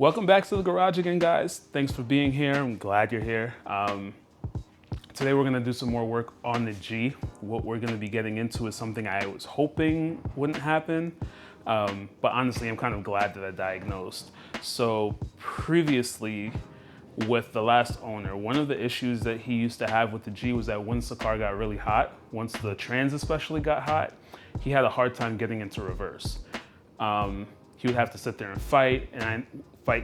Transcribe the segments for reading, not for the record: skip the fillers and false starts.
Welcome back to the garage again, guys. Thanks for being here. I'm glad you're here. Today we're gonna do some more work on the G. What we're gonna be getting into is something I was hoping wouldn't happen, but honestly, I'm kind of glad that I diagnosed. So previously, with the last owner, one of the issues that he used to have with the G was that once the car got really hot, once the trans especially got hot, he had a hard time getting into reverse. He would have to sit there and fight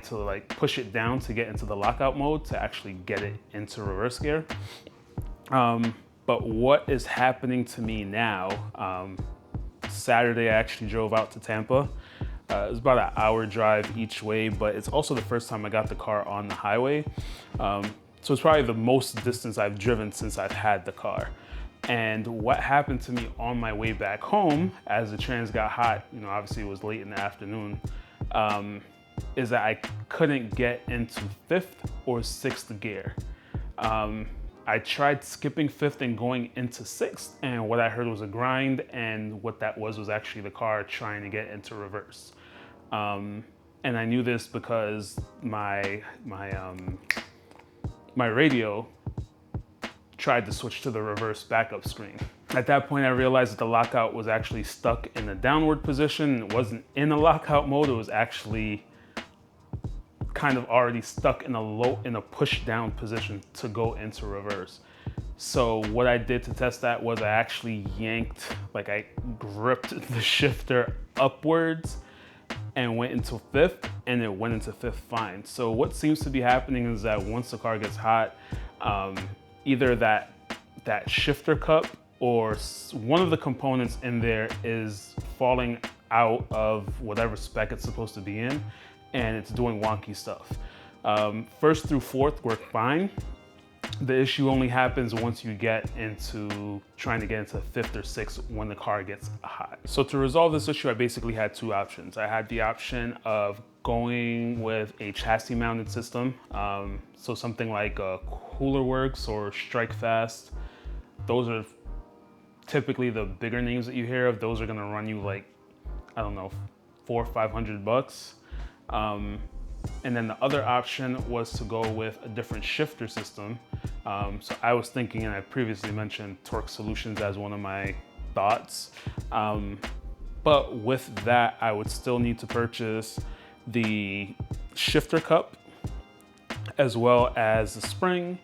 to like push it down to get into the lockout mode to actually get it into reverse gear. But what is happening to me now, Saturday I actually drove out to Tampa. It was about an hour drive each way, but it's also the first time I got the car on the highway. So it's probably the most distance I've driven since I've had the car. And what happened to me on my way back home as the trans got hot, obviously it was late in the afternoon, is that I couldn't get into 5th or 6th gear. I tried skipping 5th and going into 6th, and what I heard was a grind, and what that was actually the car trying to get into reverse. And I knew this because my radio tried to switch to the reverse backup screen. At that point, I realized that the lockout was actually stuck in the downward position. It wasn't in a lockout mode. It was actually kind of already stuck in a push down position to go into reverse. So what I did to test that was I actually I gripped the shifter upwards and went into 5th, and it went into 5th fine. So what seems to be happening is that once the car gets hot, either that shifter cup or one of the components in there is falling out of whatever spec it's supposed to be in, and it's doing wonky stuff. 1st through 4th work fine. The issue only happens once you get into trying to get into 5th or 6th when the car gets hot. So to resolve this issue, I basically had two options. I had the option of going with a chassis mounted system. So something like Cooler Works or Strike Fast. Those are typically the bigger names that you hear of. Those are gonna run you like, I don't know, $400 or $500. And then the other option was to go with a different shifter system. So I was thinking, and I previously mentioned Torque Solutions as one of my thoughts. But with that, I would still need to purchase the shifter cup, as well as the spring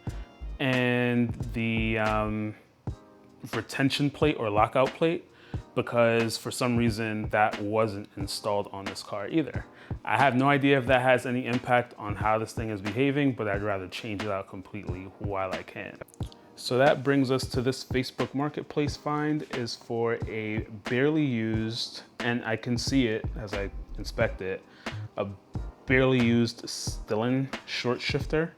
and the retention plate or lockout plate, because for some reason that wasn't installed on this car either. I have no idea if that has any impact on how this thing is behaving, but I'd rather change it out completely while I can. So that brings us to this Facebook Marketplace find. Is for a barely used, and I can see it as I inspect it, a barely used Stillen Short Shifter.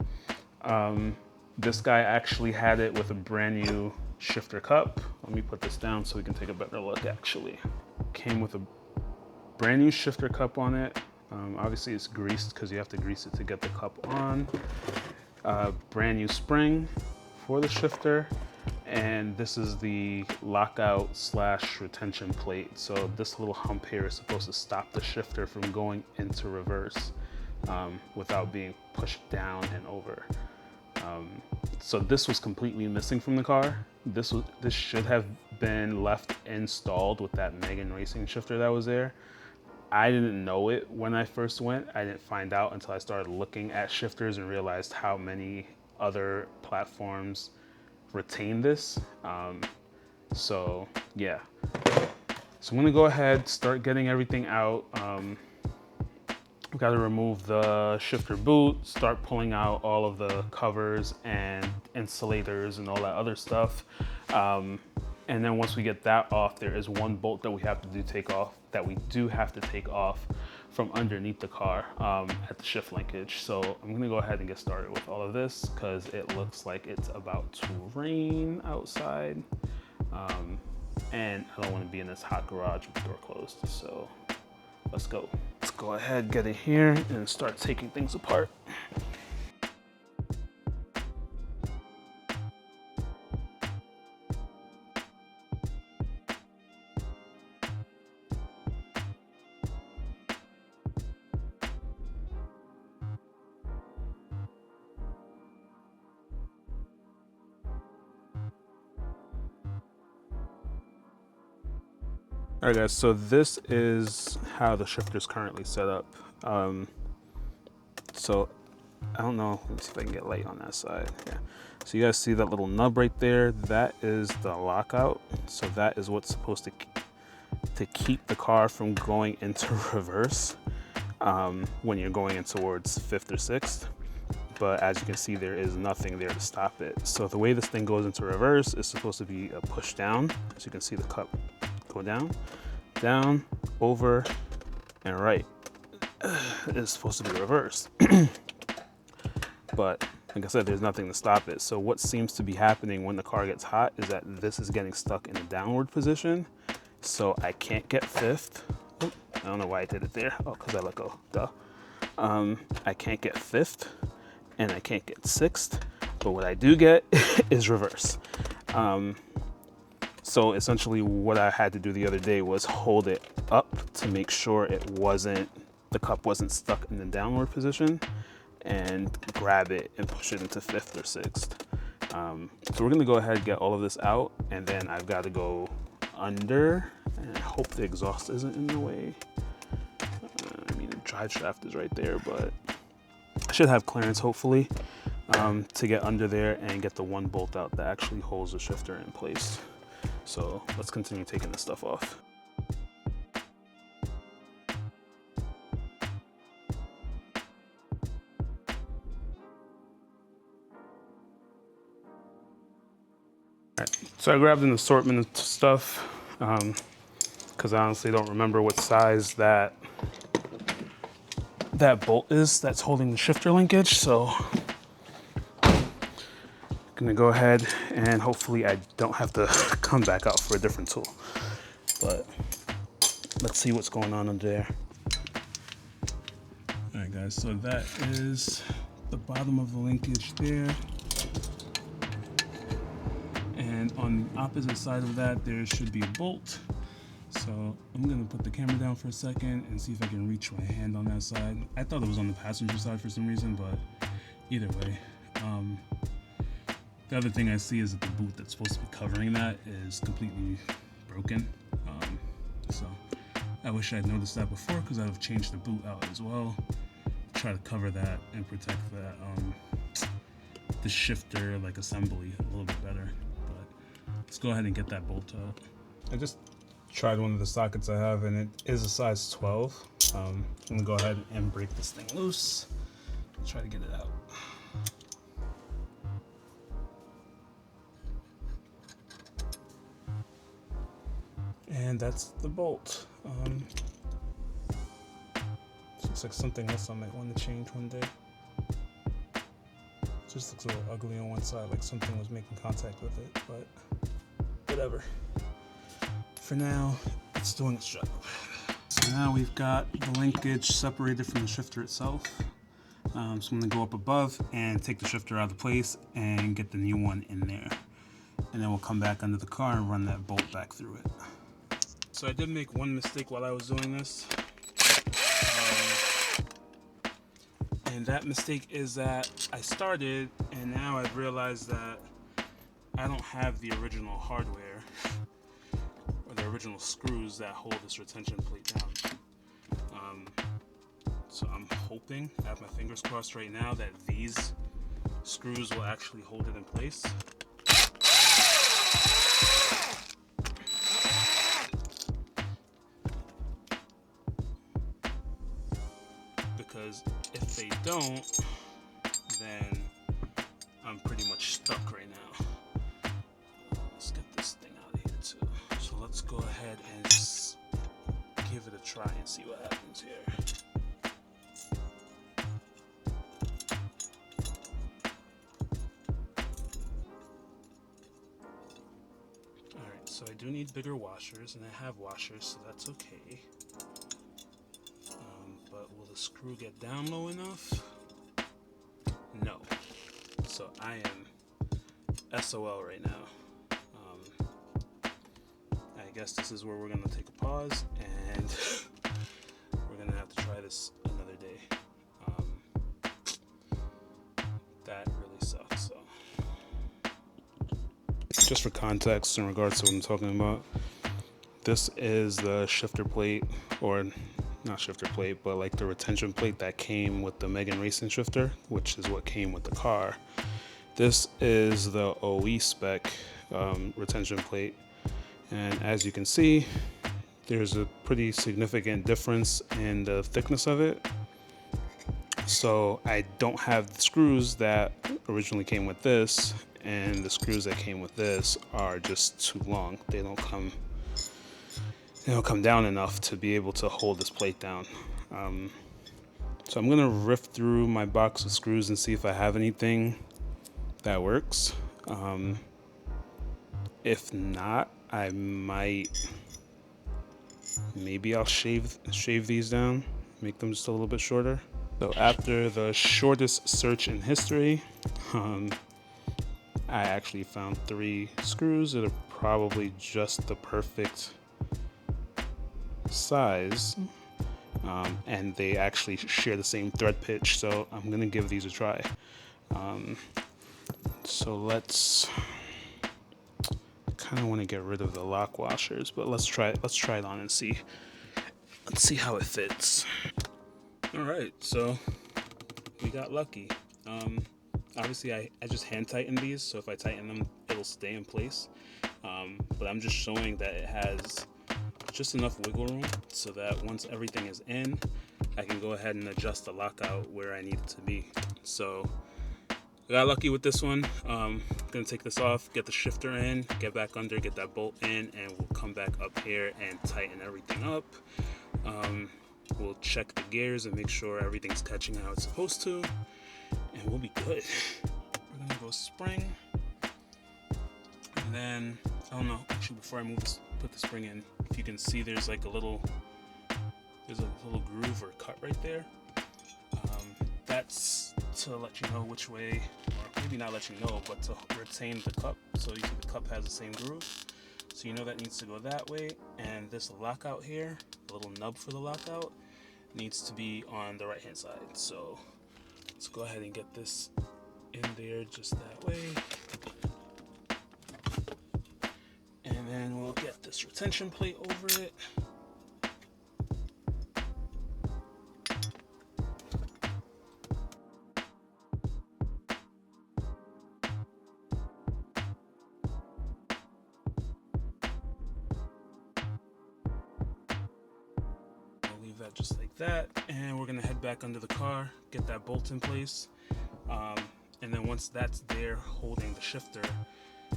This guy actually had it with a brand new shifter cup. Let me put this down so we can take a better look actually. Came with a brand new shifter cup on it. Obviously it's greased because you have to grease it to get the cup on. Brand new spring for the shifter. And this is the lockout / retention plate. So this little hump here is supposed to stop the shifter from going into reverse without being pushed down and over. So this was completely missing from the car. This should have been left installed with that Megan Racing shifter that was there. I didn't know it when I first went. I didn't find out until I started looking at shifters and realized how many other platforms retain this. So yeah. So I'm gonna go ahead, start getting everything out. We've got to remove the shifter boot, start pulling out all of the covers and insulators and all that other stuff. And then once we get that off, there is one bolt that we have to take off from underneath the car at the shift linkage. So I'm gonna go ahead and get started with all of this because it looks like it's about to rain outside. And I don't want to be in this hot garage with the door closed. So let's go. Let's go ahead, get it here, and start taking things apart. All right, guys, so this is how the shifter is currently set up. So I don't know, let me see if I can get light on that side. Yeah. So you guys see that little nub right there? That is the lockout. So that is what's supposed to keep the car from going into reverse when you're going in towards 5th or 6th. But as you can see, there is nothing there to stop it. So the way this thing goes into reverse is supposed to be a push down. As you can see the cup go down, down, over, and right. It's supposed to be reversed. But like I said, there's nothing to stop it. So what seems to be happening when the car gets hot is that this is getting stuck in a downward position. So I can't get 5th. Oh, I don't know why I did it there. Oh, because I let go, duh. I can't get 5th and I can't get 6th, but what I do get is reverse. So essentially what I had to do the other day was hold it up to make sure the cup wasn't stuck in the downward position, and grab it and push it into 5th or 6th. So we're gonna go ahead and get all of this out, and then I've got to go under and hope the exhaust isn't in the way. I mean, the drive shaft is right there, but I should have clearance hopefully to get under there and get the one bolt out that actually holds the shifter in place. So let's continue taking this stuff off. So I grabbed an assortment of stuff because I honestly don't remember what size that bolt is that's holding the shifter linkage. So I'm gonna go ahead and hopefully I don't have to come back out for a different tool. But let's see what's going on under there. All right, guys, so that is the bottom of the linkage there. And on the opposite side of that, there should be a bolt. So I'm gonna put the camera down for a second and see if I can reach my hand on that side. I thought it was on the passenger side for some reason, but either way. The other thing I see is that the boot that's supposed to be covering that is completely broken. So I wish I'd noticed that before, because I'd have changed the boot out as well. Try to cover that and protect that the shifter like assembly a little bit better. Let's go ahead and get that bolt out. I just tried one of the sockets I have, and it is a size 12. I'm gonna go ahead and break this thing loose. Try to get it out. And that's the bolt. Looks like something else I might want to change one day. Just looks a little ugly on one side, like something was making contact with it, but whatever. For now, it's doing its job. So now we've got the linkage separated from the shifter itself. So I'm gonna go up above and take the shifter out of place and get the new one in there. And then we'll come back under the car and run that bolt back through it. So I did make one mistake while I was doing this. And that mistake is that I started, and now I've realized that I don't have the original hardware or the original screws that hold this retention plate down. So I'm hoping, I have my fingers crossed right now, that these screws will actually hold it in place. Because if they don't, then I'm pretty much stuck right now. Let's get this thing out of here too. So let's go ahead and give it a try and see what happens here. Alright, so I do need bigger washers, and I have washers, so that's okay. But will the screw get down low enough? No. So I am SOL right now. I guess this is where we're gonna take a pause, and we're gonna have to try this another day. That really sucks. So, just for context in regards to what I'm talking about, This is the shifter plate, or not shifter plate, but like the retention plate that came with the Megan Racing shifter, which is what came with the car. This is the OE spec retention plate, and as you can see, there's a pretty significant difference in the thickness of it. So I don't have the screws that originally came with this, and the screws that came with this are just too long. They don't come down enough to be able to hold this plate down. So I'm gonna riff through my box of screws and see if I have anything that works. If not, I might, maybe I'll shave these down, make them just a little bit shorter. So after the shortest search in history, I actually found 3 screws that are probably just the perfect size, and they actually share the same thread pitch, so I'm gonna give these a try. So let's, kind of want to get rid of the lock washers, but let's try it on and see. Let's see how it fits. All right, so we got lucky. Obviously I just hand tighten these, so if I tighten them, it'll stay in place. But I'm just showing that it has just enough wiggle room so that once everything is in, I can go ahead and adjust the lockout where I need it to be. So I got lucky with this one. Gonna take this off, get the shifter in, get back under, get that bolt in, and we'll come back up here and tighten everything up. We'll check the gears and make sure everything's catching how it's supposed to, and we'll be good. We're gonna go spring, and then, I don't know, actually before I put the spring in, if you can see there's like a little groove or cut right there. That's to let you know which way, or maybe not let you know, but to retain the cup. So you see the cup has the same groove. So you know that needs to go that way, and this lockout here, the little nub for the lockout, needs to be on the right hand side. So let's go ahead and get this in there just that way. And then we'll get this retention plate over it. That just like that, and we're gonna head back under the car, get that bolt in place, and then once that's there holding the shifter,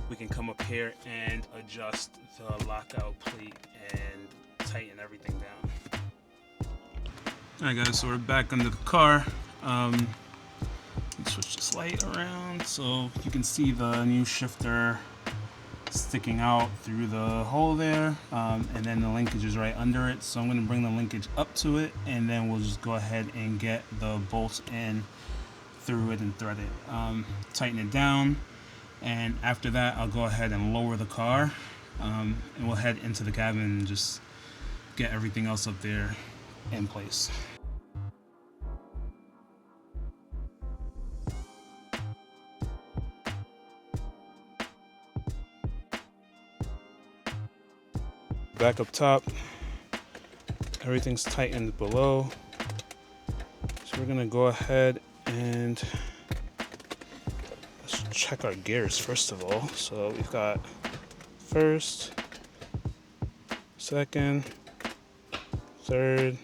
we can come up here and adjust the lockout plate and tighten everything down. Alright guys, so we're back under the car. Let's switch this light around so you can see the new shifter sticking out through the hole there, and then the linkage is right under it. So I'm going to bring the linkage up to it, and then we'll just go ahead and get the bolts in through it and thread it, tighten it down, and after that I'll go ahead and lower the car, and we'll head into the cabin and just get everything else up there in place. Back up top, everything's tightened below, so we're gonna go ahead and let's check our gears first of all. So we've got first, second, third,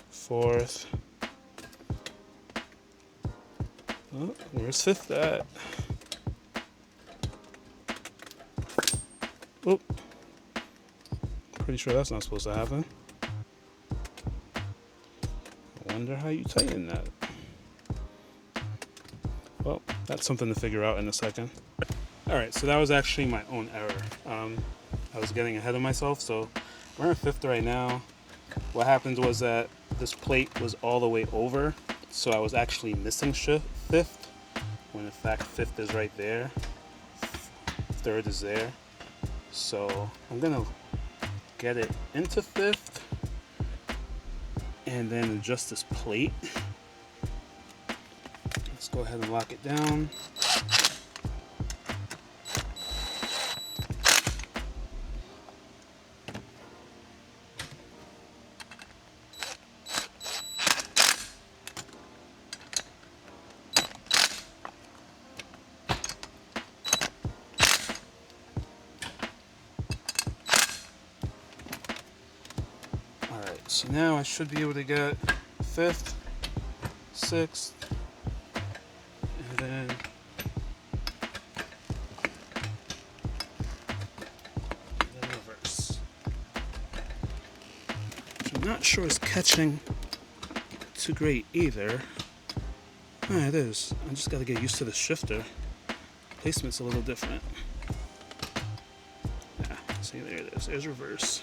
fourth. Oh, where's fifth at? Oop. Pretty sure that's not supposed to happen. I wonder how you tighten that. Well, that's something to figure out in a second. Alright, so that was actually my own error. I was getting ahead of myself, so we're in fifth right now. What happened was that this plate was all the way over, so I was actually missing fifth, when in fact fifth is right there, third is there. So I'm gonna get it into fifth and then adjust this plate. Let's go ahead and lock it down. So now I should be able to get 5th, 6th, and then reverse. Which I'm not sure is catching too great either. Ah, it is. I just got to get used to the shifter. Placement's a little different. Yeah, see, there it is. There's reverse.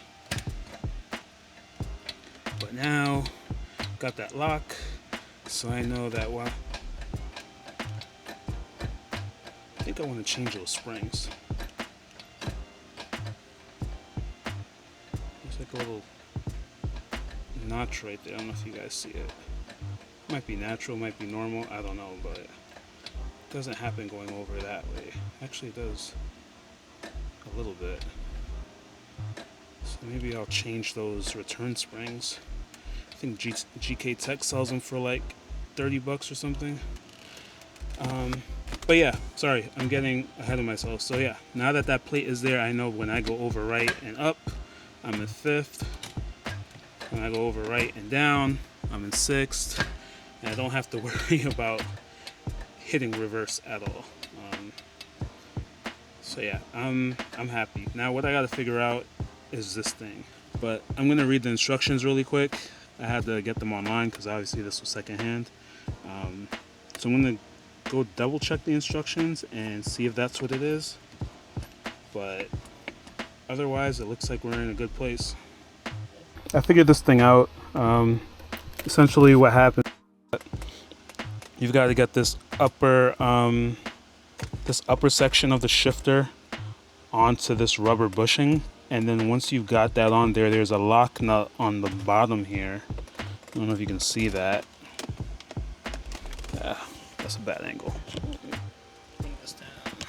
But now, got that lock, so I know that I think I want to change those springs. There's like a little notch right there. I don't know if you guys see it. Might be natural, might be normal, I don't know, but it doesn't happen going over that way. Actually it does a little bit. So maybe I'll change those return springs. I think GK Tech sells them for like 30 bucks or something. But yeah, sorry, I'm getting ahead of myself. So yeah, now that that plate is there, I know when I go over right and up, I'm in 5th. When I go over right and down, I'm in 6th. And I don't have to worry about hitting reverse at all. So yeah, I'm happy. Now what I gotta figure out is this thing. But I'm gonna read the instructions really quick. I had to get them online because obviously this was secondhand. So I'm gonna go double check the instructions and see if that's what it is. But otherwise, it looks like we're in a good place. I figured this thing out. Essentially what happened, you've got to get this upper section of the shifter onto this rubber bushing, and then once you've got that on there, there's a lock nut on the bottom here. I don't know if you can see that. Yeah, that's a bad angle. Bring this down.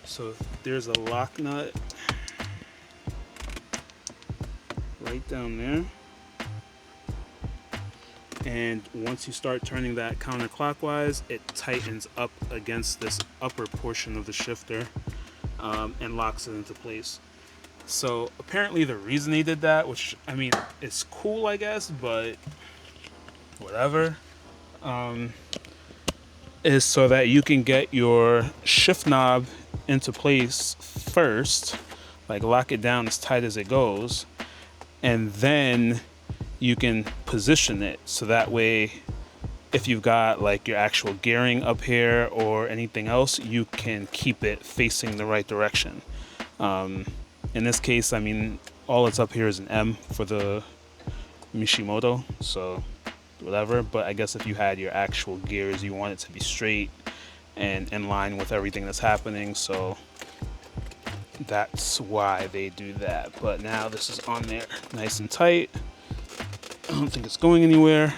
So there's a lock nut right down there. And once you start turning that counterclockwise, it tightens up against this upper portion of the shifter and locks it into place. So apparently the reason they did that, which I mean, it's cool I guess, but whatever, is so that you can get your shift knob into place first, like lock it down as tight as it goes, and then you can position it so that way if you've got like your actual gearing up here or anything else, you can keep it facing the right direction. In this case, I mean, all it's up here is an M for the Mishimoto, so whatever. But I guess if you had your actual gears, you want it to be straight and in line with everything that's happening, so that's why they do that. But now this is on there nice and tight. I don't think it's going anywhere.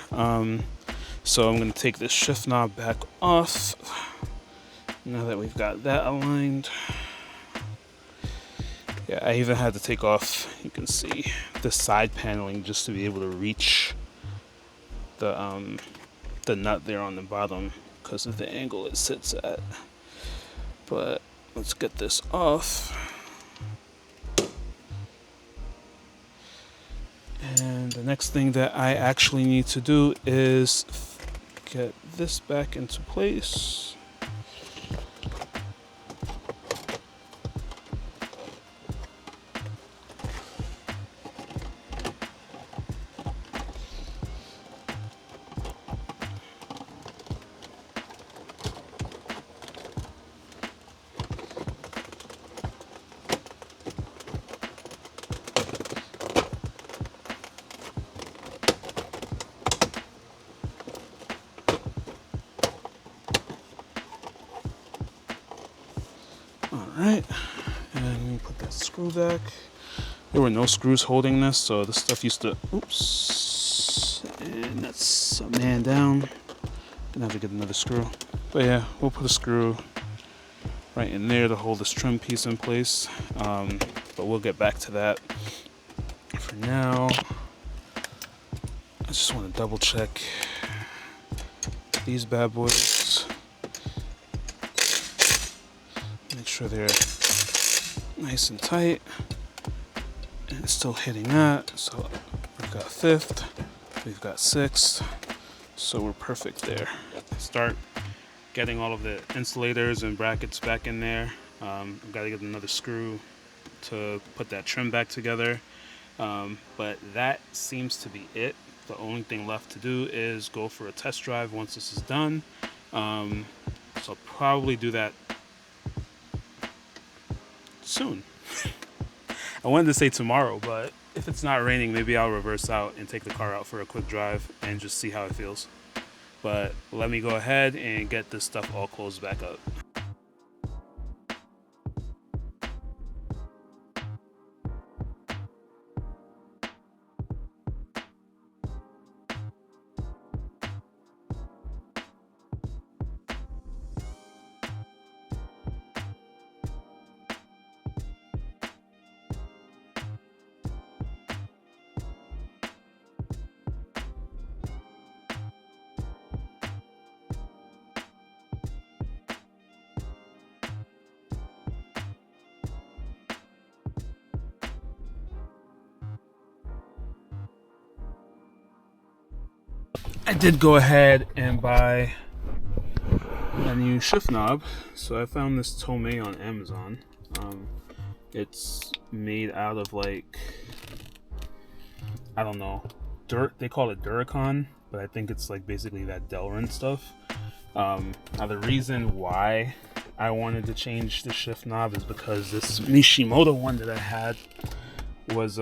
So I'm going to take this shift knob back off. Now that we've got that aligned. Yeah, I even had to take off, you can see, the side paneling just to be able to reach the nut there on the bottom because of the angle it sits at. But let's get this off. And the next thing that I actually need to do is get this back into place. Alright, and let me put that screw back. There were no screws holding this, so this stuff used to, oops, and that's a man down. Gonna have to get another screw. But yeah, we'll put a screw right in there to hold this trim piece in place, but we'll get back to that. For now, I just want to double check these bad boys. Make sure they're nice and tight, and it's still hitting that. So we've got 5th, we've got 6th, so we're perfect there. Start getting all of the insulators and brackets back in there. I've got to get another screw to put that trim back together. But that seems to be it. The only thing left to do is go for a test drive once this is done. So I'll probably do that soon. I wanted to say tomorrow, but if it's not raining, maybe I'll reverse out and take the car out for a quick drive and just see how it feels. But let me go ahead and get this stuff all closed back up. I did go ahead and buy a new shift knob. So I found this Tomei on Amazon. It's made out of like, I don't know, dirt. They call it Duracon, but I think it's like basically that Delrin stuff. Now the reason why I wanted to change the shift knob is because this Mishimoto one that I had was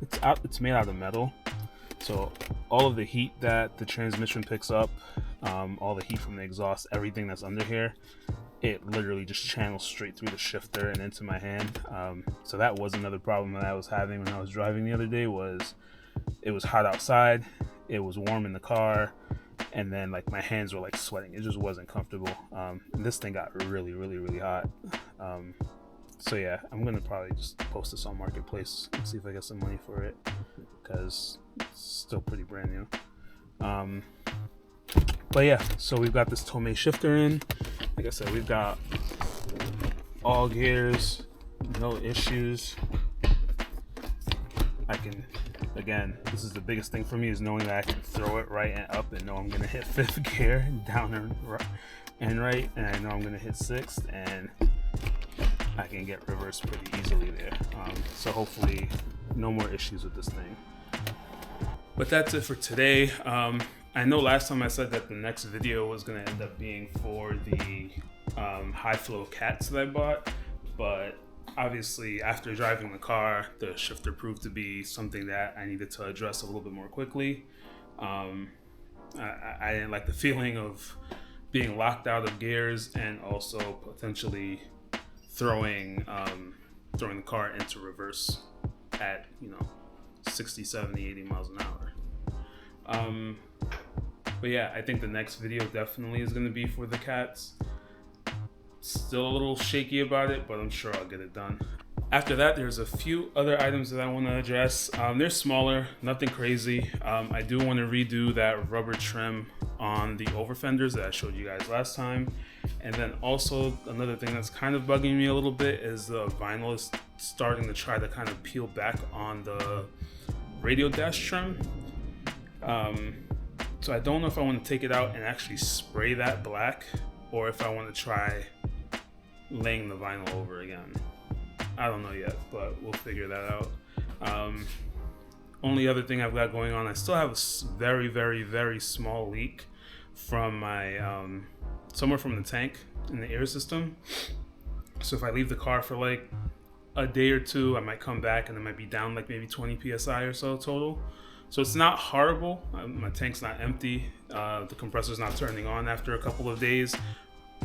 it's made out of metal. So all of the heat that the transmission picks up, all the heat from the exhaust, everything that's under here, it literally just channels straight through the shifter and into my hand. So that was another problem that I was having when I was driving the other day. Was it was hot outside, it was warm in the car, and then like my hands were like sweating. It just wasn't comfortable. And this thing got really hot. So yeah, I'm gonna probably just post this on Marketplace and see if I get some money for it, because it's still pretty brand new. But yeah, so we've got this Tomei shifter in. Like I said, we've got all gears, no issues. I can, again, this is the biggest thing for me, is knowing that I can throw it right and up and know I'm gonna hit 5th gear, down and right, and I know I'm gonna hit 6th, and I can get reversed pretty easily there. So hopefully no more issues with this thing. But that's it for today. I know last time I said that the next video was going to end up being for the high flow cats that I bought, but obviously after driving the car, the shifter proved to be something that I needed to address a little bit more quickly. I didn't like the feeling of being locked out of gears and also potentially throwing the car into reverse at 60, 70, 80 miles an hour. But yeah, I think the next video definitely is going to be for the cats. Still a little shaky about it, but I'm sure I'll get it done. After that, there's a few other items that I want to address. They're smaller, nothing crazy. I do want to redo that rubber trim on the over fenders that I showed you guys last time. And then also another thing that's kind of bugging me a little bit is the vinyl is starting to try to kind of peel back on the radio dash trim. So I don't know if I want to take it out and actually spray that black, or if I want to try laying the vinyl over again. I don't know yet, but we'll figure that out. Only other thing I've got going on, I still have a very small leak from my somewhere from the tank in the air system. So if I leave the car for like a day or two, I might come back and it might be down like maybe 20 psi or so total. So it's not horrible. My tank's not empty. The compressor's not turning on after a couple of days,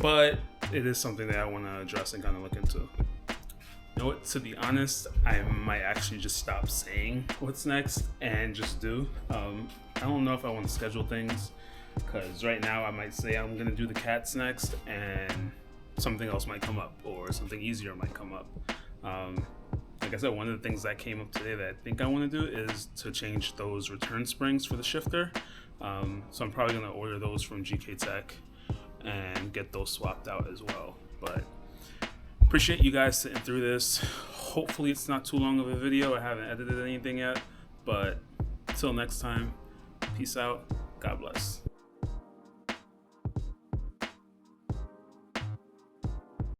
but it is something that I want to address and kind of look into. You know what, to be honest, I might actually just stop saying what's next and just do. I don't know if I want to schedule things, because right now I might say I'm going to do the cats next and something else might come up, or something easier might come up. Like I said, one of the things that came up today that I think I want to do is to change those return springs for the shifter. So I'm probably going to order those from GK Tech and get those swapped out as well. But appreciate you guys sitting through this. Hopefully it's not too long of a video. I haven't edited anything yet, but Until next time, peace out. God bless.